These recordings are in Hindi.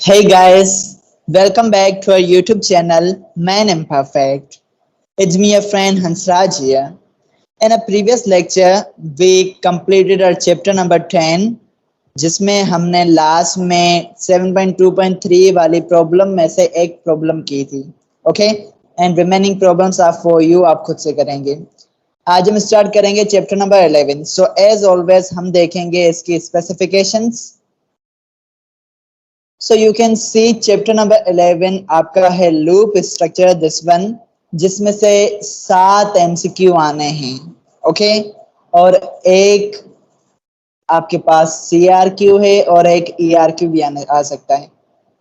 Hey guys, welcome back to our YouTube channel Man Imperfect. It's me, your friend Hansraj here. In a previous lecture, we completed our chapter number 10, जिसमें हमने लास्ट में 7.2.3 वाली प्रॉब्लम में से एक प्रॉब्लम की थी. Okay, and remaining problems are for you, आप खुद से करेंगे. आज हम स्टार्ट करेंगे chapter number 11. So as always हम देखेंगे इसकी specifications. So you can see chapter number 11 आपका है लूप स्ट्रक्चर दिस वन, जिसमें से 7 MCQ आने हैं. ओके, और एक आपके पास CRQ है और एक ERQ भी आ सकता है.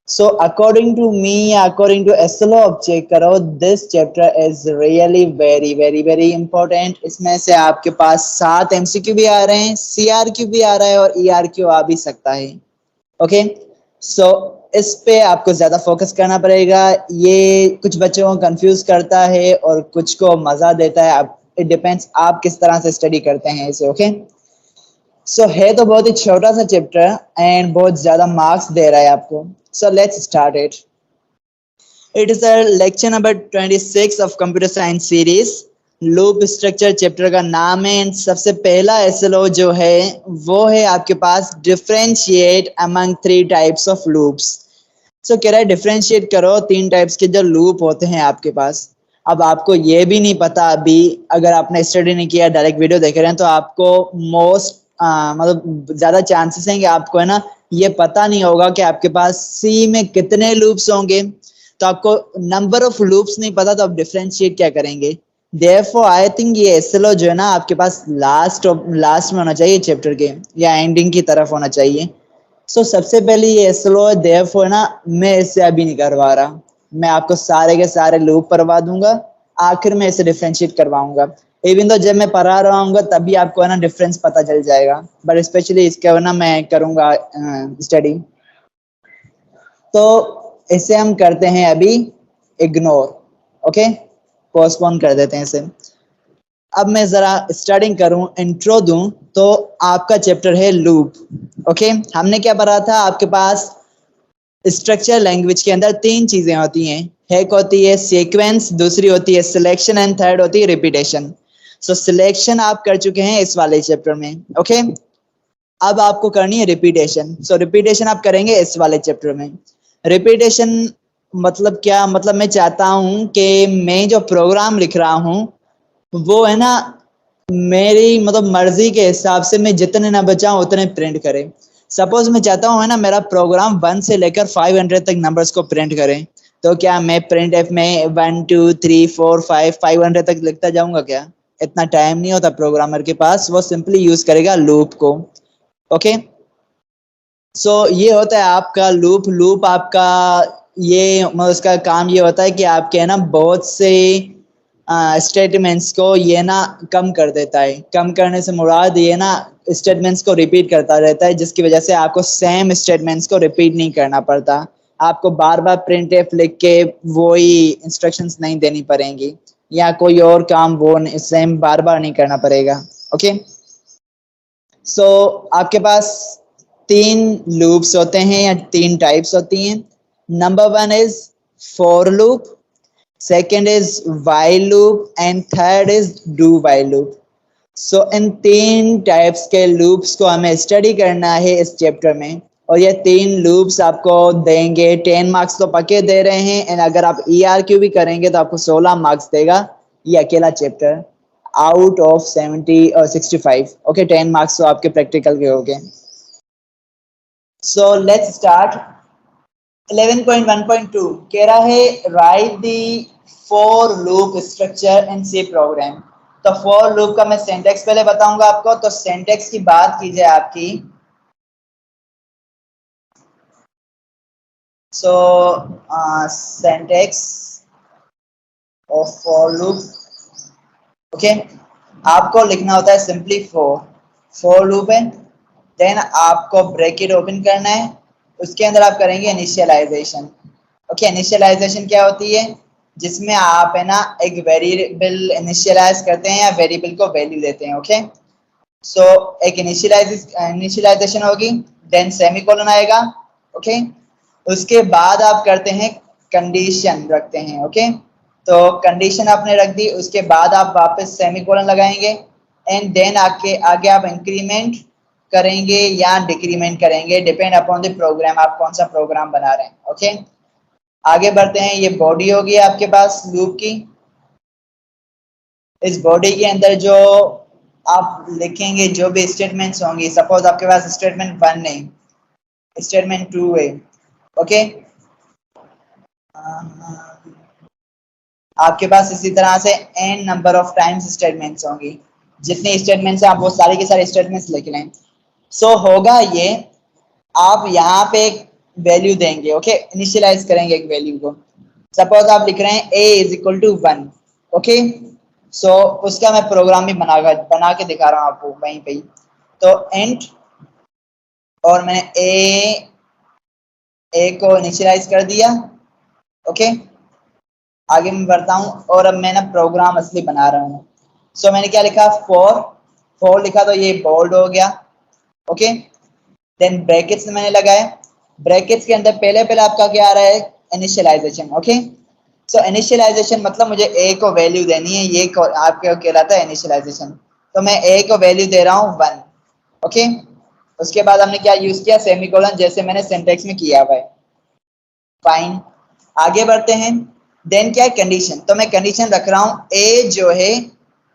So according to me, according to SLO अब चेक करो, this chapter is really very important. इसमें से आपके पास 7 MCQ भी आ रहे हैं, CRQ भी आ रहा है और ERQ आ भी सकता है. ओके, सो इस पे आपको ज्यादा फोकस करना पड़ेगा. ये कुछ बच्चों को कंफ्यूज करता है और कुछ को मजा देता है. इट डिपेंड्स आप किस तरह से स्टडी करते हैं इसे. ओके, सो है तो बहुत ही छोटा सा चैप्टर एंड बहुत ज्यादा मार्क्स दे रहा है आपको. So let's start it. It is a lecture number 26 of computer science series. Loop structure chapter का नाम है एंड सबसे पहला एसएलओ जो है वो है आपके पास differentiate among 3 types of loops. So कह रहा है डिफरेंशिएट करो 3 टाइप्स के जो लूप होते हैं आपके पास. अब आपको ये भी नहीं पता, अभी अगर आपने स्टडी नहीं किया, डायरेक्ट वीडियो देख रहे हैं, तो आपको मोस्ट मतलब ज्यादा चांसेस हैं कि आपको है ना ये पता नहीं होगा कि आपके पास सी में कितने लूप्स होंगे. तो आपको नंबर ऑफ लूप्स नहीं पता, तो आप डिफरेंशिएट क्या करेंगे. Therefore, I think ये एसएलओ जो है ना आपके पास लास्ट में होना चाहिए चैप्टर के, या एंडिंग की तरफ होना चाहिए. सो सबसे पहले ये एसएलओ है, therefore ना मैं इससे अभी नहीं करवा रहा. मैं आपको सारे के सारे लूप करवा दूंगा, आखिर में इसे डिफरेंशिएट करवाऊंगा. इवन तो जब मैं पढ़ा रहा हूँ तभी आपको है ना डिफरेंस पता चल जाएगा, बट स्पेशली इसके ना मैं करूंगा स्टडी. तो इसे हम करते हैं अभी इग्नोर. ओके, पोस्टपोन कर देते हैं इसे. अब मैं जरा स्टार्टिंग करूं, इंट्रो दूं, तो आपका चैप्टर है लूप. ओके, हमने क्या पढ़ा था, आपके पास स्ट्रक्चर लैंग्वेज के अंदर 3 चीजें होती हैं. एक होती है सीक्वेंस, दूसरी होती है सिलेक्शन एंड थर्ड होती है रिपीटेशन. सो सिलेक्शन आप कर चुके हैं इस वाले चैप्टर में. ओके, अब आपको करनी है रिपीटेशन. सो रिपीटेशन आप करेंगे इस वाले चैप्टर में. रिपीटेशन मतलब क्या, मतलब मैं चाहता हूं कि मैं जो प्रोग्राम लिख रहा हूं वो है ना मेरी मतलब मर्जी के हिसाब से मैं जितने ना बचाऊं उतने प्रिंट करें. सपोज मैं चाहता हूं है ना मेरा प्रोग्राम 1 से लेकर 500 तक नंबर्स को प्रिंट करें, तो क्या मैं प्रिंट एफ में 1 2 3 4 5 500 तक लिखता जाऊंगा? क्या इतना टाइम नहीं होता प्रोग्रामर के पास, वो सिंपली यूज करेगा लूप को. ओके, सो ये होता है आपका लूप. लूप आपका ये उसका काम ये होता है कि आपके है ना बहुत से स्टेटमेंट्स को ये ना कम कर देता है. कम करने से मुराद ये ना स्टेटमेंट्स को रिपीट करता रहता है, जिसकी वजह से आपको सेम स्टेटमेंट्स को रिपीट नहीं करना पड़ता. आपको बार बार प्रिंट एफ लिख के वही इंस्ट्रक्शंस नहीं देनी पड़ेंगी, या कोई और काम वो सेम बार बार नहीं करना पड़ेगा. ओके, सो आपके पास 3 लूप्स होते हैं या 3 टाइप्स होती हैं. Number 1 is for loop, second is while loop and third is do while loop. So in 3 types के लूप्स को हमें स्टडी करना है इस चैप्टर में, और ये 3 लूप्स आपको देंगे 10 मार्क्स तो पक्के दे रहे हैं. एंड अगर आप ERQ भी करेंगे तो आपको 16 मार्क्स देगा ये अकेला चैप्टर आउट ऑफ 70 और 65. ओके, 10 मार्क्स तो आपके प्रैक्टिकल के हो गए. So let's start. 11.1.2 कह रहा है write the for loop structure in C program. तो फॉर लूप का मैं सिंटैक्स पहले बताऊंगा आपको. तो सिंटैक्स की बात की जाए आपकी, so syntax of for loop. Okay, आपको लिखना होता है सिंपली फॉर लूप है, देन आपको ब्रैकेट ओपन करना है, उसके अंदर आप करेंगे इनिशियलाइजेशन. ओके, इनिशियलाइजेशन क्या होती है, जिसमें आप है ना एक वेरिएबल इनिशियलाइज करते हैं या वेरिएबल को वैल्यू देते हैं. ओके, सो एक इनिशियलाइजेशन होगी, देन सेमीकोलन आएगा. ओके, उसके बाद आप करते हैं कंडीशन रखते हैं। ओके, तो कंडीशन आपने रख दी, उसके बाद आप वापस सेमीकोलन लगाएंगे एंड देन आगे आप इंक्रीमेंट करेंगे या डिक्रीमेंट करेंगे, डिपेंड अपॉन द प्रोग्राम, आप कौन सा प्रोग्राम बना रहे हैं। ओके, आगे बढ़ते हैं। ये बॉडी होगी आपके पास लूप की। इस बॉडी के अंदर जो आप लिखेंगे जो भी स्टेटमेंट्स होंगी, सपोज आपके पास स्टेटमेंट 1 है, स्टेटमेंट 2 है। ओके, आपके पास इसी तरह से n number of times statements होंगी, जितने स्टेटमेंट्स आप वो सारे के सारे स्टेटमेंट्स लिख लें। सो होगा ये, आप यहाँ पे एक वैल्यू देंगे। ओके, इनिशियलाइज करेंगे एक वैल्यू को। सपोज आप लिख रहे हैं a is equal to 1। Okay, so उसका मैं प्रोग्राम भी बना के दिखा रहा हूँ आपको वहीं पे ही। तो इंट, और मैंने a को इनिशियलाइज कर दिया। ओके, आगे मैं बढ़ता हूँ और अब मैं ना प्रोग्राम असली बना रहा हूँ। सो मैंने क्या लिखा, फोर लिखा, तो ये बोल्ड हो गया। ओके, देन ब्रैकेट्स मैंने लगाए, ब्रैकेट्स के अंदर पहले पहले आपका क्या आ रहा है, इनिशियलाइजेशन। ओके, सो इनिशियलाइजेशन मतलब मुझे a को वैल्यू देनी है, ये आपके कहलाता है इनिशियलाइजेशन। तो मैं a को वैल्यू दे रहा हूँ 1। ओके, उसके बाद हमने क्या यूज किया, सेमीकोलन, जैसे मैंने सिंटेक्स में किया हुआ है। फाइन, आगे बढ़ते हैं। देन क्या है, कंडीशन। तो मैं कंडीशन रख रहा हूँ a जो है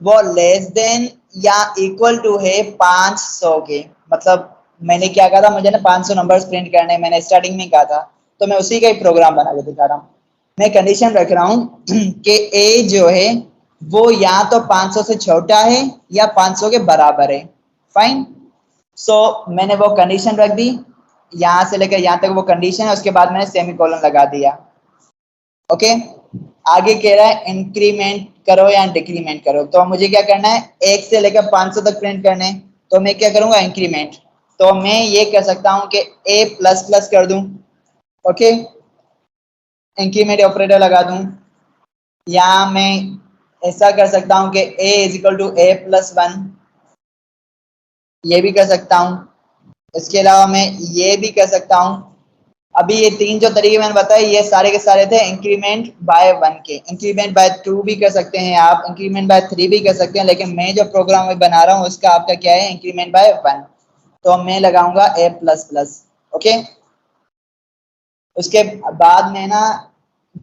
वो लेस देन या इक्वल टू है 500 के। मतलब मैंने क्या कहा था, मुझे ना 500 नंबर्स प्रिंट करने, मैंने स्टार्टिंग में कहा था, तो मैं उसी का ही प्रोग्राम बना के दिखा रहा हूँ। मैं कंडीशन रख रहा हूँ कि a जो है वो या तो 500 से छोटा है या 500 के बराबर है। फाइन, सो मैंने वो कंडीशन रख दी, यहाँ से लेकर यहाँ तक वो कंडीशन है, उसके बाद मैंने सेमीकोलन लगा दिया। ओके, आगे कह रहा है इंक्रीमेंट करो या डिक्रीमेंट करो। तो मुझे क्या करना है, 1 से लेकर 500 तक प्रिंट करने, तो मैं क्या करूंगा, इंक्रीमेंट। तो मैं ये कर सकता हूं कि a प्लस प्लस कर दूं। ओके, इंक्रीमेंट ऑपरेटर लगा दूं, या मैं ऐसा कर सकता हूं कि a is equal to a plus 1, ये भी कर सकता हूं। इसके अलावा मैं ये भी कर सकता हूं। अभी ये 3 जो तरीके मैंने बताए, ये सारे के सारे थे इंक्रीमेंट बाय 1 के। इंक्रीमेंट बाय 2 भी कर सकते हैं आप, इंक्रीमेंट बाय 3 भी कर सकते हैं, लेकिन मैं जो प्रोग्राम में बना रहा हूँ उसका आपका क्या है, इंक्रीमेंट बाय 1। तो मैं लगाऊंगा a प्लस प्लस। ओके, उसके बाद में ना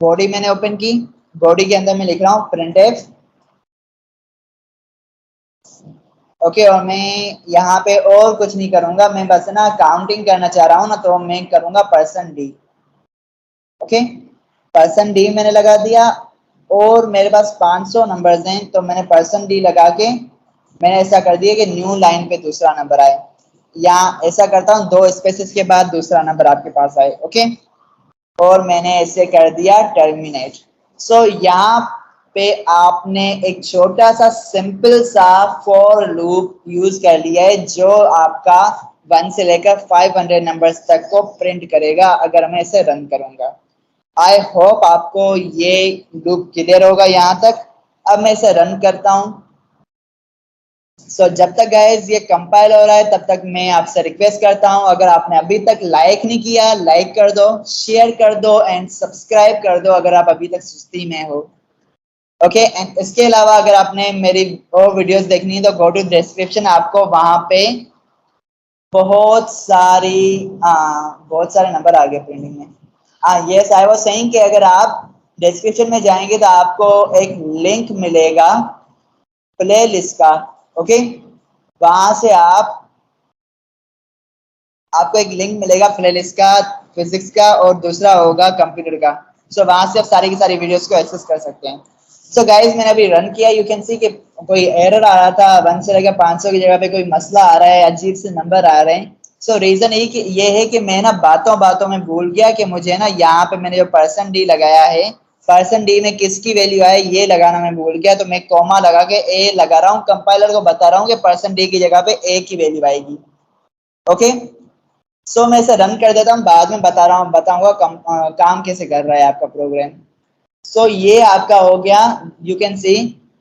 बॉडी मैंने ओपन की, बॉडी के अंदर मैं लिख रहा हूँ printf। ओके, और मैं यहाँ पे और कुछ नहीं करूंगा, मैं बस ना काउंटिंग करना चाह रहा हूँ ना, तो मैं करूंगा %d। ओके, %d मैंने लगा दिया, और मेरे पास 500 नंबर्स हैं, तो मैंने %d लगा के मैंने ऐसा कर दिया कि न्यू लाइन पे दूसरा नंबर आए, या ऐसा करता हूँ 2 स्पेसेस के बाद दूसरा नंबर आपके पास आए। ओके, और मैंने ऐसे कर दिया टर्मिनेट। सो यहाँ पे आपने एक छोटा सा सिंपल सा फॉर लूप यूज कर लिया है, जो आपका 1 से लेकर 500 नंबर्स तक को प्रिंट करेगा अगर मैं इसे रन करूंगा। आई होप आपको ये लूप क्लियर होगा यहाँ तक। अब मैं इसे रन करता हूँ। जब तक गाइस ये कंपाइल हो रहा है, तब तक मैं आपसे रिक्वेस्ट करता हूँ, अगर आपने अभी तक लाइक नहीं किया, लाइक कर दो, शेयर कर दो एंड सब्सक्राइब कर दो अगर आप अभी तक सुस्ती में हो। ओके, एंड इसके अलावा अगर आपने मेरी और वीडियोस देखनी है तो गो टू डिस्क्रिप्शन, आपको वहां पे बहुत सारे नंबर आ गए प्रिंटिंग में। यस, आई वाज सेइंग कि अगर आप डिस्क्रिप्शन में जाएंगे तो आपको एक लिंक मिलेगा प्ले लिस्ट का। ओके, वहां से आपको एक लिंक मिलेगा प्ले लिस्ट का, फिजिक्स का, और दूसरा होगा कंप्यूटर का। सो वहां से आप सारी की सारी वीडियोस को एक्सेस कर सकते हैं। सो गाइज, मैंने अभी रन किया, यू कैन सी कि कोई एरर आ रहा था, 1 से लेकर 500 की जगह पे कोई मसला आ रहा है, अजीब से नंबर आ रहे हैं। सो रीजन ये है कि मैं ना बातों बातों में भूल गया कि मुझे ना यहाँ पे मैंने जो %d लगाया है, %d में किसकी वैल्यू आए ये लगाना मैं भूल गया, तो मैं कॉमा लगा के a लगा रहा हूँ, कंपाइलर को बता रहा हूँ कि %d की जगह पे a की वैल्यू आएगी। ओके, सो मैं इसे रन कर देता हूँ, बाद में बताऊंगा काम कैसे कर रहा है आपका प्रोग्राम। सो ये आपका हो गया, यू कैन सी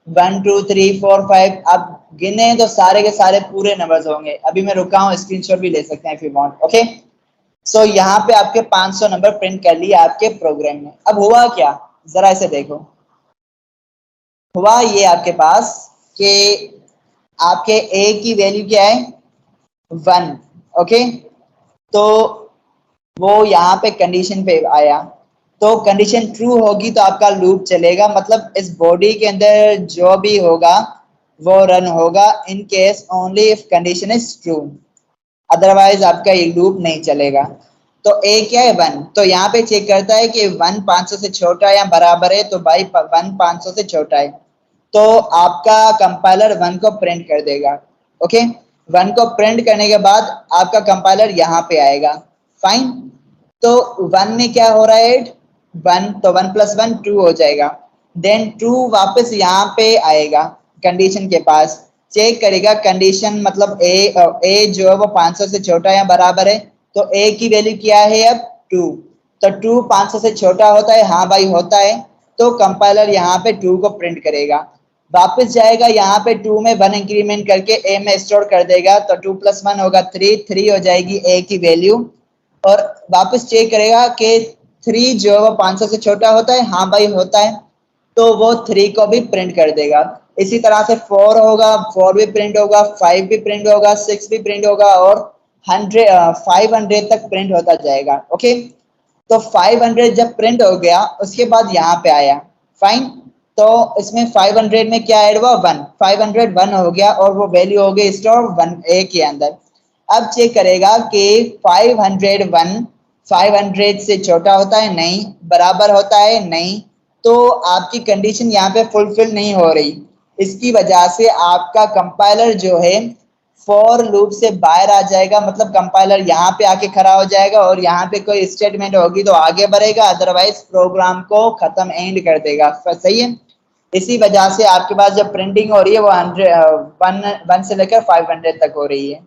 1 2 3 4 5। अब गिने तो सारे के सारे पूरे नंबर्स होंगे। अभी मैं रुका हूँ, स्क्रीनशॉट भी ले सकते हैं इफ यू वांट। ओके, सो यहाँ पे आपके 500 नंबर प्रिंट कर लिए आपके प्रोग्राम में। अब हुआ क्या, जरा इसे देखो। हुआ ये आपके पास कि आपके ए की वैल्यू क्या है, 1। ओके, तो वो यहाँ पे कंडीशन पे आया, तो कंडीशन ट्रू होगी तो आपका लूप चलेगा, मतलब इस बॉडी के अंदर जो भी होगा वो रन होगा in case only if condition is true, otherwise आपका ये लूप नहीं चलेगा। तो ए क्या है, 1। तो यहाँ पे चेक करता है कि 1 500 से छोटा है या बराबर है, तो भाई 1 500 से छोटा है, तो आपका कंपाइलर 1 को प्रिंट कर देगा। ओके, 1 को प्रिंट करने के बाद आपका कंपाइलर यहाँ पे आएगा। फाइन, तो 1 में क्या हो रहा है, 1, तो 1 + 1 2 हो जाएगा। देन 2 वापस यहाँ पे आएगा कंडीशन के पास, चेक करेगा कंडीशन, मतलब ए जो है वो 500 से छोटा या बराबर है, तो ए की वैल्यू क्या है अब, 2। तो 2 500 से छोटा होता है, हाँ भाई होता है, तो कंपाइलर यहाँ पे 2 को प्रिंट करेगा। वापस जाएगा यहाँ पे 2 में 1 इंक्रीमेंट करके ए में स्टोर कर देगा, तो 2 + 1 होगा 3 हो जाएगी ए की वैल्यू। और वापस चेक करेगा कि 3 जो है वो 500 से छोटा होता है, हाँ भाई होता है, तो वो 3 को भी प्रिंट कर देगा। इसी तरह से 4 होगा, 4 भी प्रिंट होगा, 5 भी प्रिंट होगा, 6 भी प्रिंट होगा, और 500 तक प्रिंट होता जाएगा। ओके, तो 500 जब प्रिंट हो गया उसके बाद यहाँ पे आया। फाइन, तो इसमें 500 में क्या ऐड हुआ, 1, 501 हो गया, और वो वैल्यू हो गई स्टोर 1 ए के अंदर। अब चेक करेगा कि 501 500 से छोटा होता है, नहीं, बराबर होता है, नहीं, तो आपकी कंडीशन यहाँ पे फुलफिल नहीं हो रही। इसकी वजह से आपका कंपाइलर जो है फॉर लूप से बाहर आ जाएगा, मतलब कंपाइलर यहाँ पे आके खड़ा हो जाएगा और यहाँ पे कोई स्टेटमेंट होगी तो आगे बढ़ेगा, अदरवाइज प्रोग्राम को खत्म एंड कर देगा। सही है, इसी वजह से आपके पास जब प्रिंटिंग हो रही है वो 100 से लेकर 500 तक हो रही है।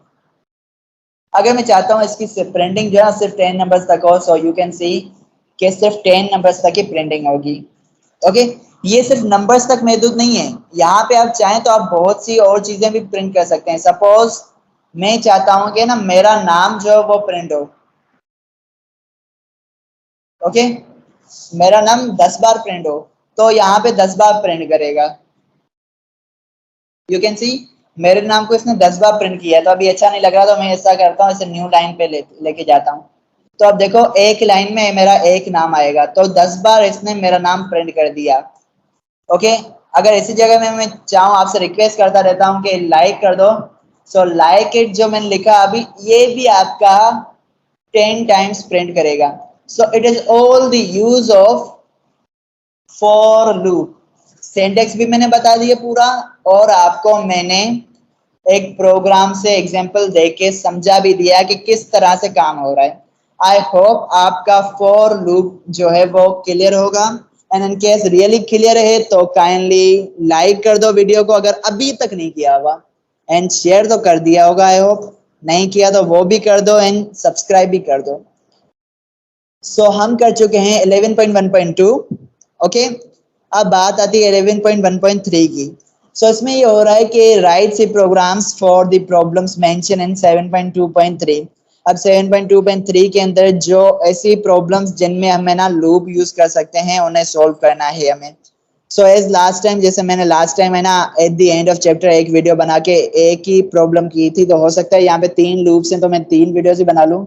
अगर मैं चाहता हूँ इसकी प्रिंटिंग जो है सिर्फ 10 नंबर्स तक हो, सो यू कैन सी कि सिर्फ 10 नंबर्स तक ही प्रिंटिंग होगी। ओके, ये सिर्फ नंबर्स तक महदूद नहीं है, यहाँ पे आप चाहें तो आप बहुत सी और चीजें भी प्रिंट कर सकते हैं। सपोज मैं चाहता हूँ कि ना मेरा नाम जो है वो प्रिंट हो। ओके, मेरा नाम 10 बार प्रिंट हो, तो यहाँ पे 10 बार प्रिंट करेगा। यू कैन सी मेरे नाम को इसने 10 बार प्रिंट किया, तो अभी अच्छा नहीं लग रहा, तो मैं ऐसा करता हूँ, इसे न्यू लाइन पे लेके जाता हूँ। तो अब देखो एक लाइन में मेरा एक नाम आएगा, तो 10 बार इसने मेरा नाम प्रिंट कर दिया। ओके, अगर इसी जगह में मैं चाहूँ, आपसे रिक्वेस्ट करता रहता हूँ कि लाइक कर दो, सो लाइक इट जो मैंने लिखा अभी, ये भी आपका 10 टाइम्स प्रिंट करेगा। So it is all the use of for loop. Syntax भी मैंने बता दिया पूरा, और आपको मैंने एक प्रोग्राम से एग्जांपल देके समझा भी दिया कि किस तरह से काम हो रहा है। आई होप आपका फॉर लूप जो है वो क्लियर होगा, and in case really clear है तो काइंडली लाइक कर दो वीडियो को अगर अभी तक नहीं किया हुआ, एंड शेयर तो कर दिया होगा आई होप, नहीं किया तो वो भी कर दो, एंड सब्सक्राइब भी कर दो। सो हम कर चुके हैं 11.1.2। ओके, अब बात आती है 11.1.3 की। सो इसमें ये हो रहा है कि write C programs for the problems mention in 7.2.3। अब 7.2.3 के अंदर जो ऐसी प्रॉब्लम्स जिनमें हमें ना लूप यूज कर सकते हैं उन्हें सॉल्व करना है हमें। सो एज लास्ट टाइम, जैसे मैंने लास्ट टाइम है ना at the end of chapter एक वीडियो बना के एक ही प्रॉब्लम की थी, तो हो सकता है यहाँ पे 3 लूप्स हैं तो मैं 3 वीडियोस ही बना लूँ।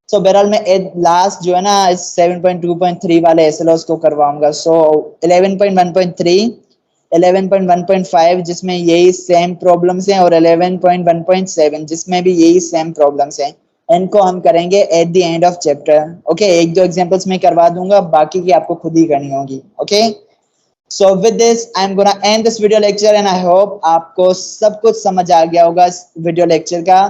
सो बहरहाल मैं लास्ट जो है ना 7.2.3 वाले एसएलओस को करवाऊंगा। सो 11.1.3, 11.1.5 जिसमें यही सेम प्रॉब्लम्स हैं, और 11.1.7 जिसमें भी यही सेम प्रॉब्लम्स हैं। इनको हम करेंगे at the end of chapter. Okay, एक दो एग्जांपल्स मैं करवा दूंगा, बाकी की आपको खुद ही करनी होगी। Okay, so with this I'm gonna end this video lecture, and I hope आपको सब कुछ समझ आ गया होगा इस वीडियो लेक्चर का,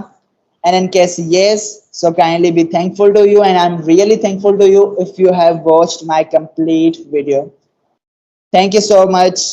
and in case yes, so kindly be thankful to you, and I'm really thankful to you if you have watched my complete video. Thank you so much.